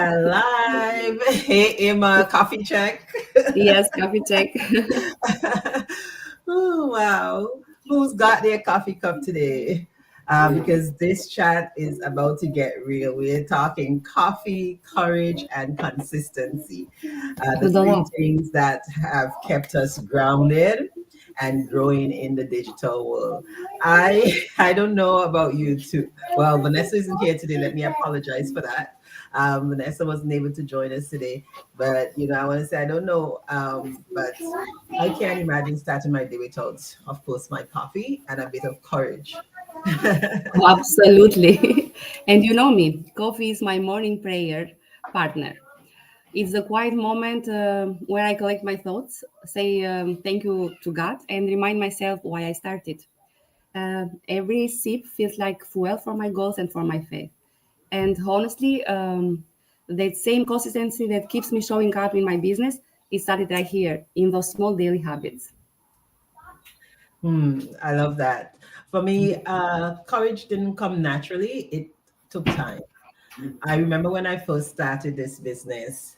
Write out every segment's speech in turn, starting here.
are live. Hey, Emma, coffee check. Yes, coffee check. Oh, wow. Who's got their coffee cup today? Because this chat is about to get real. We're talking coffee, courage, and consistency. The three Wow. things that have kept us grounded and growing in the digital world. I don't know about you too. Well, Vanessa isn't here today. Let me apologize for that. Vanessa wasn't able to join us today, but I want to say I don't know, but I can't imagine starting my day without, of course, my coffee and a bit of courage. Absolutely. And you know me, coffee is my morning prayer partner. It's a quiet moment where I collect my thoughts, say thank you to God, and remind myself why I started. Every sip feels like fuel for my goals and for my faith. And honestly, that same consistency that keeps me showing up in my business is started right here in those small daily habits. I love that. For me, courage didn't come naturally. It took time. I remember when I first started this business,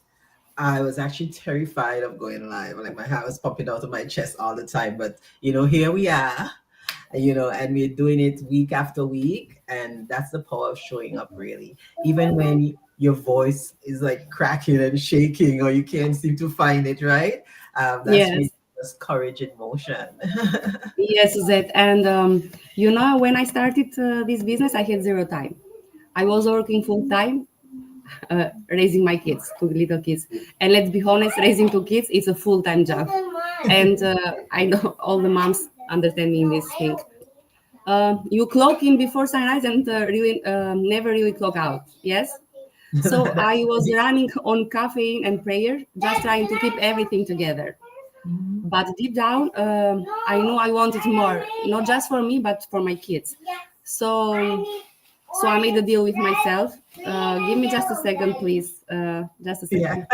I was actually terrified of going live. Like my heart was popping out of my chest all the time. But here we are, and we're doing it week after week. And that's the power of showing up, really. Even when your voice is like cracking and shaking, or you can't seem to find it, right? That's Yes. really just courage in motion. Yes, Suzette. And when I started this business, I had zero time. I was working full time, raising my kids, two little kids. And let's be honest, raising two kids is a full time job. And I know all the moms understand me in this thing. You clock in before sunrise and really never really clock out. Yes. So I was running on caffeine and prayer, just trying to keep everything together. Mhm. But deep down, I knew I wanted more, not just for me, but for my kids. So, so I made a deal with myself. Give me just a second, please. Just a Yeah. second.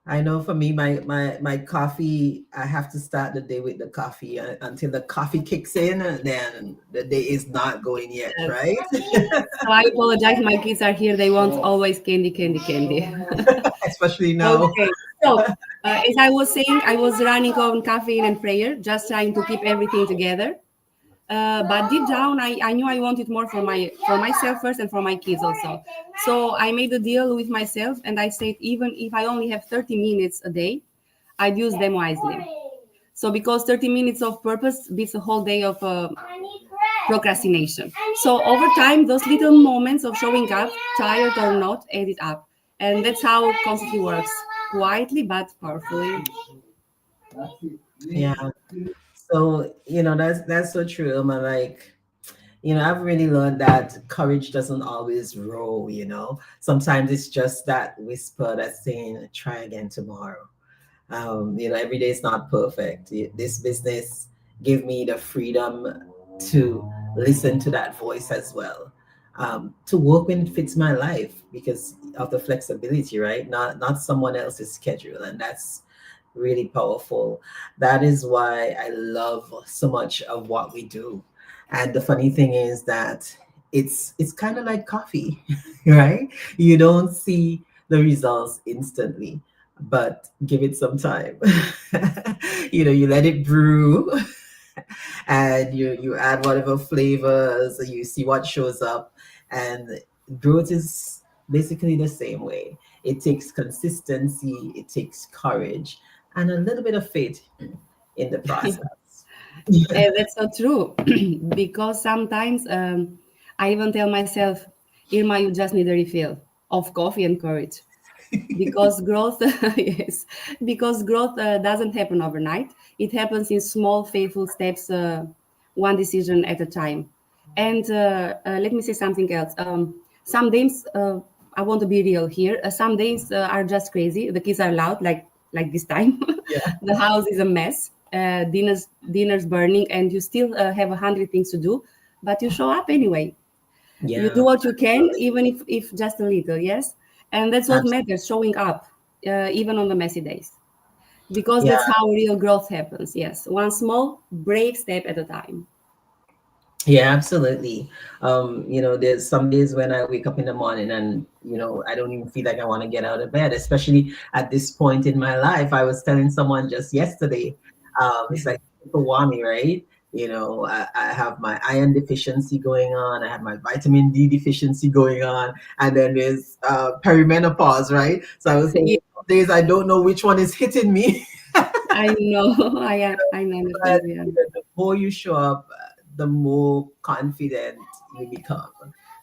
I know for me, my coffee, I have to start the day with the coffee until the coffee kicks in, and then the day is not going yet, Yes. right? So I apologize. My kids are here. They want always candy, candy, candy. Especially now. Okay. So, as I was saying, I was running on caffeine and prayer, just trying to keep everything together. But deep down, I knew I wanted more for myself first and for my kids also. So I made a deal with myself, and I said even if I only have 30 minutes a day, I'd use them wisely. So because 30 minutes of purpose beats a whole day of procrastination. So over time, those little moments of showing up, tired or not, add it up, and that's how constantly works, quietly but powerfully. Yeah. So, that's so true, Emma. Like, I've really learned that courage doesn't always roll. Sometimes it's just that whisper that's saying, try again tomorrow. Every day is not perfect. This business gave me the freedom to listen to that voice as well, to work when it fits my life because of the flexibility, right? Not someone else's schedule, and that's really powerful. That is why I love so much of what we do. And the funny thing is that it's kind of like coffee, right? You don't see the results instantly, but give it some time. You let it brew, and you add whatever flavors, you see what shows up, and growth is basically the same way. It takes consistency, it takes courage, and a little bit of faith in the process. That's not true because sometimes I even tell myself, Irma, you just need a refill of coffee and courage because growth, yes, because growth doesn't happen overnight. It happens in small, faithful steps, one decision at a time. And let me say something else. Some days, I want to be real here. Some days are just crazy. The kids are loud, like this time. Yeah. The house is a mess. Dinner's burning, and you still have 100 things to do, but you show up anyway. You do Yeah, what you can, absolutely. even if just a little. Yes, and that's what Absolutely. matters. Showing up, even on the messy days, because Yeah. that's how real growth happens. Yes, one small brave step at a time. Yeah, absolutely. There's some days when I wake up in the morning and, I don't even feel like I want to get out of bed, especially at this point in my life. I was telling someone just yesterday, it's like people want me, right? I have my iron deficiency going on, I have my vitamin D deficiency going on, and then there's perimenopause, right? So I was saying, Yeah, some days I don't know which one is hitting me. I know. I But understand. Yeah. the more you show up, the more confident you become.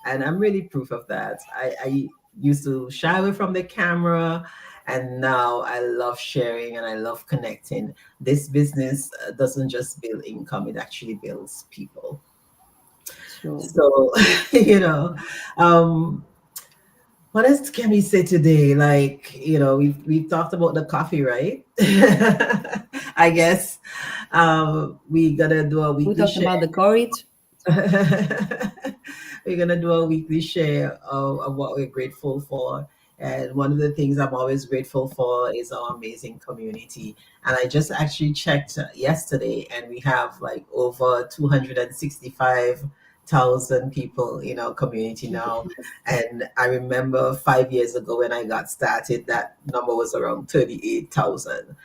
And I'm really proof of that. I used to shy away from the camera, and now I love sharing and I love connecting. This business doesn't just build income, it actually builds people. Sure. So, you know, um, what else can we say today? Like, we've talked about the coffee, right? I guess we gotta do a We weekly talked share. about the courage. We're gonna do a weekly share of what we're grateful for. And one of the things I'm always grateful for is our amazing community. And I just actually checked yesterday, and we have like over 265,000 people in our community now. And I remember 5 years ago when I got started, that number was around 38,000.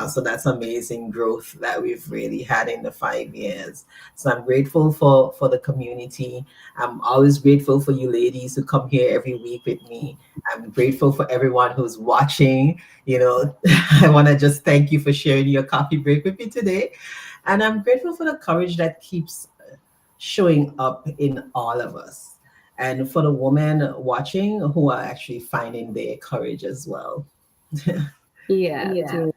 So that's amazing growth that we've really had in the 5 years. So I'm grateful for the community. I'm always grateful for you ladies who come here every week with me. I'm grateful for everyone who's watching. I want to just thank you for sharing your coffee break with me today. And I'm grateful for the courage that keeps showing up in all of us. And for the women watching who are actually finding their courage as well. Yeah,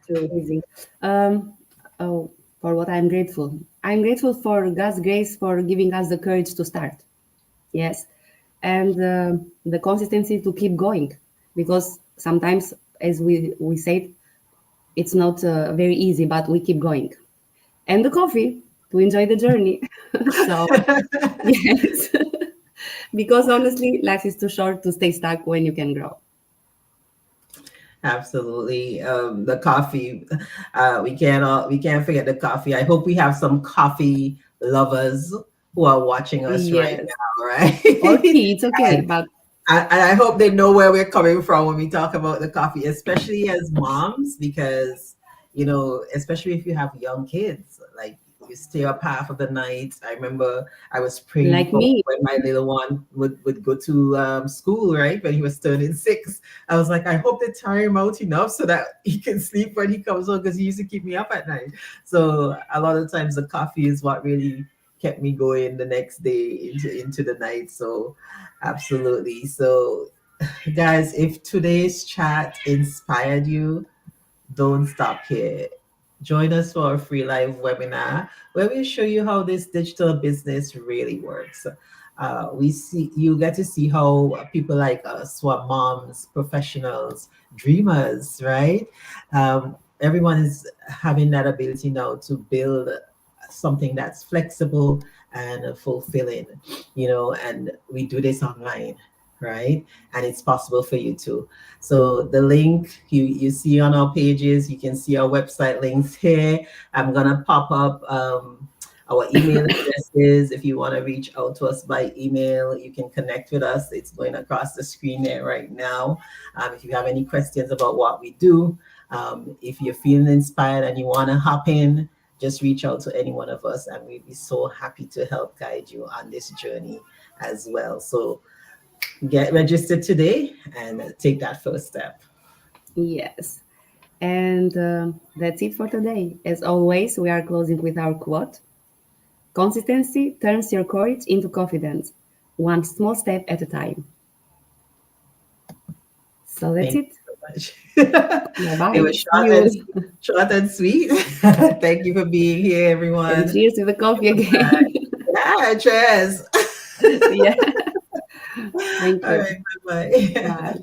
too amazing. Um, oh, for what I'm grateful. I'm grateful for God's grace for giving us the courage to start. Yes, and the consistency to keep going, because sometimes, as we said, it's not very easy, but we keep going. And the coffee to enjoy the journey. So yes, because honestly, life is too short to stay stuck when you can grow. Absolutely. The coffee. We can't forget the coffee. I hope we have some coffee lovers who are watching us right Yes, now, right? or tea, it's okay, and, but and I hope they know where we're coming from when we talk about the coffee, especially as moms, because especially if you have young kids, like you stay up half of the night. I remember I was praying like for me, when my little one would go to school, right? When he was turning 6. I was like, I hope they tire him out enough so that he can sleep when he comes home, because he used to keep me up at night. So a lot of times the coffee is what really kept me going the next day into the night. So absolutely. So guys, if today's chat inspired you, don't stop here. Join us for a free live webinar where we show you how this digital business really works. We see you get to see how people like us, who are moms, professionals, dreamers, right? Everyone is having that ability now to build something that's flexible and fulfilling, and we do this online, right? And it's possible for you too. So the link you see on our pages, you can see our website links here. I'm gonna pop up our email addresses. If you want to reach out to us by email, you can connect with us. It's going across the screen there right now. If you have any questions about what we do, if you're feeling inspired and you want to hop in, just reach out to any one of us, and we'd be so happy to help guide you on this journey as well. So get registered today and take that first step. yes. And that's it for today. As always, we are closing with our quote: consistency turns your courage into confidence, one small step at a time. So that's Thank it. you so much. Bye It bye. was See you. short and sweet. Thank you for being here, And everyone. cheers to the coffee again. Yeah, cheers. Yeah. Thank All you. right, bye bye. Bye.